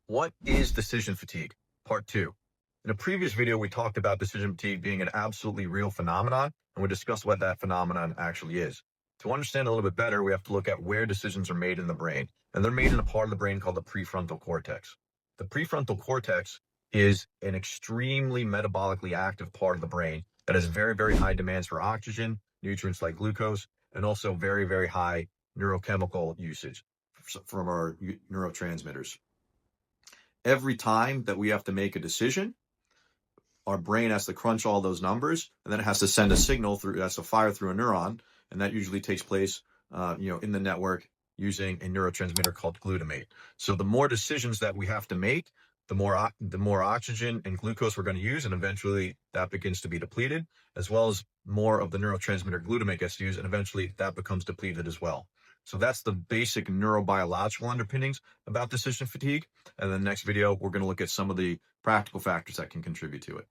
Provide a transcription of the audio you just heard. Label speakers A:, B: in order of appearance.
A: What is decision fatigue? Part 2. In a previous video, we talked about decision fatigue being an absolutely real phenomenon, and we discussed what that phenomenon actually is. To understand a little bit better, we have to look at where decisions are made in the brain, and they're made in a part of the brain called the prefrontal cortex. The prefrontal cortex is an extremely metabolically active part of the brain that has very, very high demands for oxygen, nutrients like glucose, and also very, very high neurochemical usage from our neurotransmitters. Every time that we have to make a decision, our brain has to crunch all those numbers, and then it has to send a signal through, it has to fire through a neuron, and that usually takes place, in the network using a neurotransmitter called glutamate. So the more decisions that we have to make, the more oxygen and glucose we're going to use, and eventually that begins to be depleted, as well as more of the neurotransmitter glutamate gets used, and eventually that becomes depleted as well. So that's the basic neurobiological underpinnings about decision fatigue. And in the next video, we're going to look at some of the practical factors that can contribute to it.